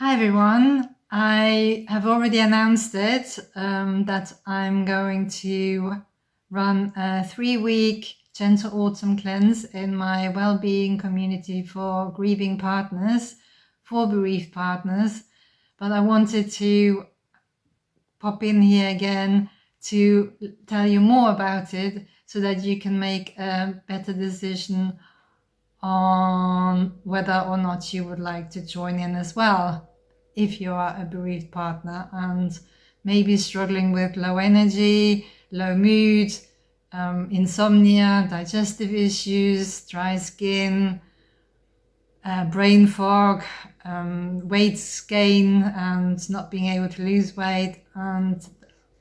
Hi everyone, I have already announced it that I'm going to run a 3-week gentle autumn cleanse in my Wellbeing Community for Grieving Partners, for bereaved partners, but I wanted to pop in here again to tell you more about it so that you can make a better decision on whether or not you would like to join in as well if you are a bereaved partner and maybe struggling with low energy, low mood, insomnia, digestive issues, dry skin, brain fog, weight gain and not being able to lose weight, and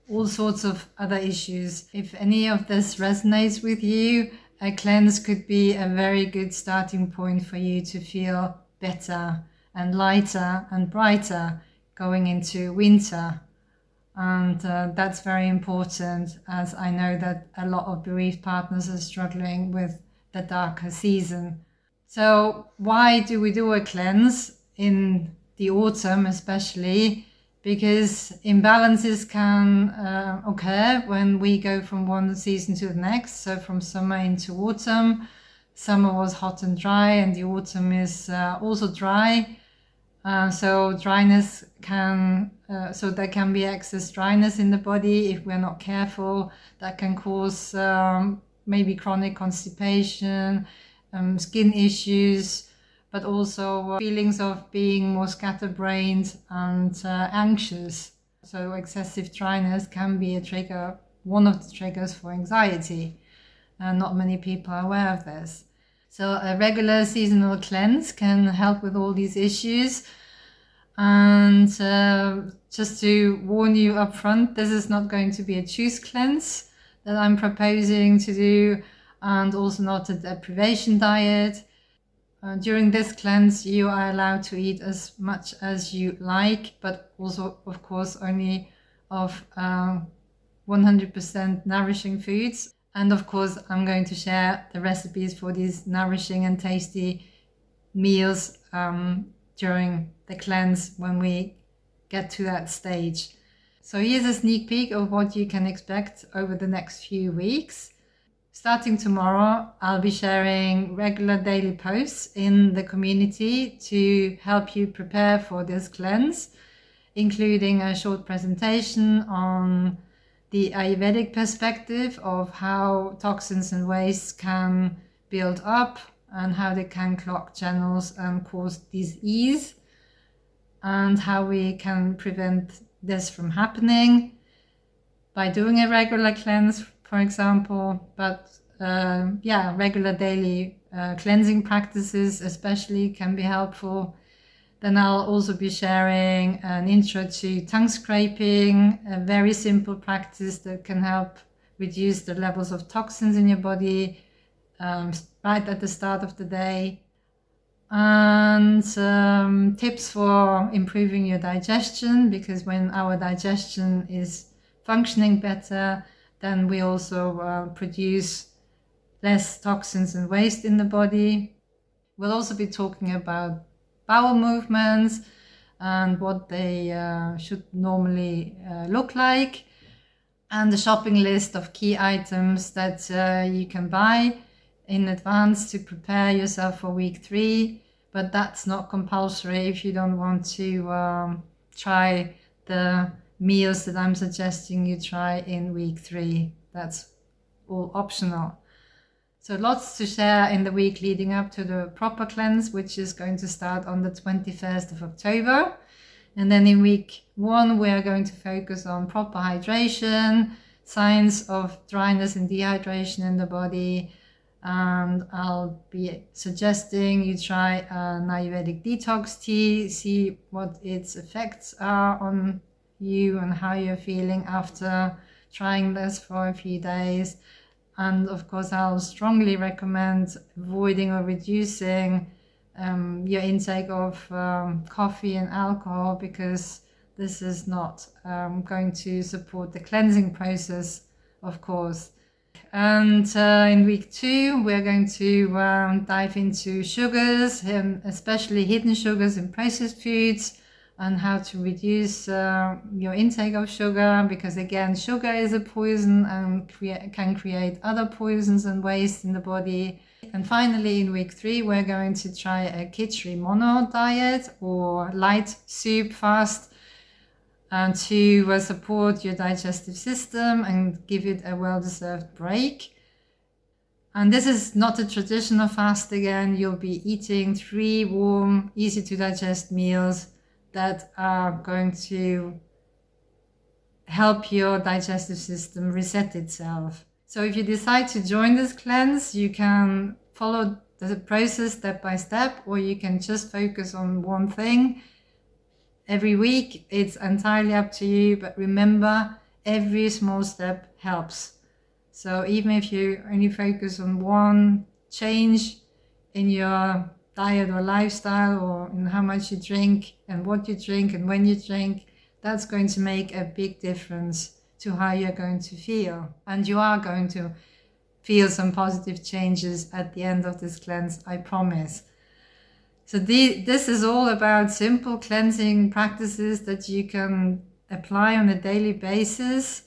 all sorts of other issues. If any of this resonates with you, a cleanse could be a very good starting point for you to feel better and lighter and brighter going into winter. And that's very important, as I know that a lot of bereaved partners are struggling with the darker season. So why do we do a cleanse in the autumn especially? Because imbalances can occur when we go from one season to the next. So from summer into autumn, summer was hot and dry and the autumn is also dry. So dryness can, so there can be excess dryness in the body if we're not careful. That can cause maybe chronic constipation, skin issues, but also feelings of being more scatterbrained and anxious. So excessive dryness can be a trigger, one of the triggers for anxiety. Not many people are aware of this. So a regular seasonal cleanse can help with all these issues. And just to warn you up front, this is not going to be a juice cleanse that I'm proposing to do, and also not a deprivation diet. During this cleanse, you are allowed to eat as much as you like, but also, of course, only of 100% nourishing foods. And of course, I'm going to share the recipes for these nourishing and tasty meals during the cleanse when we get to that stage. So here's a sneak peek of what you can expect over the next few weeks. Starting tomorrow, I'll be sharing regular daily posts in the community to help you prepare for this cleanse, including a short presentation on the Ayurvedic perspective of how toxins and waste can build up and how they can clog channels and cause disease, and how we can prevent this from happening by doing a regular cleanse, for example. But regular daily cleansing practices especially can be helpful. Then I'll also be sharing an intro to tongue scraping, a very simple practice that can help reduce the levels of toxins in your body right at the start of the day. And tips for improving your digestion, because when our digestion is functioning better, then we also produce less toxins and waste in the body. We'll also be talking about bowel movements and what they should normally look like, and the shopping list of key items that you can buy in advance to prepare yourself for week 3, but that's not compulsory if you don't want to try the meals that I'm suggesting you try in week 3. That's all optional. So lots to share in the week leading up to the proper cleanse, which is going to start on the 21st of October. And then in week 1, we are going to focus on proper hydration, signs of dryness and dehydration in the body. And I'll be suggesting you try an Ayurvedic detox tea, see what its effects are on you and how you're feeling after trying this for a few days. And of course, I'll strongly recommend avoiding or reducing your intake of coffee and alcohol, because this is not going to support the cleansing process, of course. And in week 2, we're going to dive into sugars, especially hidden sugars in processed foods, and how to reduce your intake of sugar, because again, sugar is a poison and can create other poisons and waste in the body. And finally, in week 3, we're going to try a khichdi mono diet or light soup fast, and to support your digestive system and give it a well-deserved break. And this is not a traditional fast again. You'll be eating 3 warm, easy to digest meals that are going to help your digestive system reset itself. So if you decide to join this cleanse, you can follow the process step by step, or you can just focus on one thing every week. It's entirely up to you, but remember, every small step helps. So even if you only focus on one change in your diet or lifestyle, or in how much you drink and what you drink and when you drink, that's going to make a big difference to how you're going to feel. And you are going to feel some positive changes at the end of this cleanse, I promise. So this is all about simple cleansing practices that you can apply on a daily basis.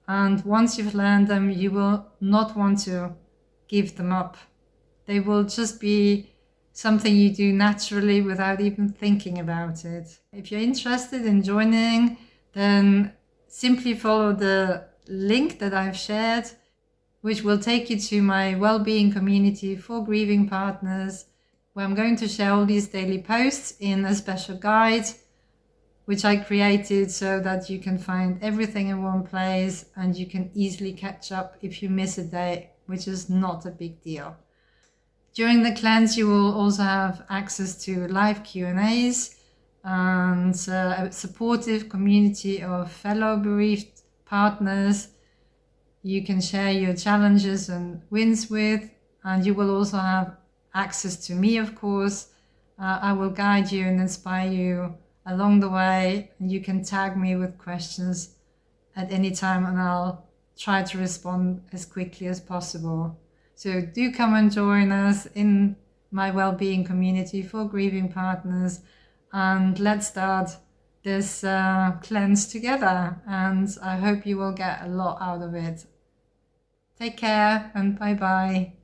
And once you've learned them, you will not want to give them up. They will just be something you do naturally without even thinking about it. If you're interested in joining, then simply follow the link that I've shared, which will take you to my Wellbeing Community for Grieving Partners, where I'm going to share all these daily posts in a special guide, which I created so that you can find everything in one place and you can easily catch up if you miss a day, which is not a big deal. During the cleanse, you will also have access to live Q&As and a supportive community of fellow bereaved partners you can share your challenges and wins with, and you will also have access to me, of course. I will guide you and inspire you along the way, and you can tag me with questions at any time and I'll try to respond as quickly as possible. So do come and join us in my Wellbeing Community for Grieving Partners, and let's start this cleanse together, and I hope you will get a lot out of it. Take care and bye bye.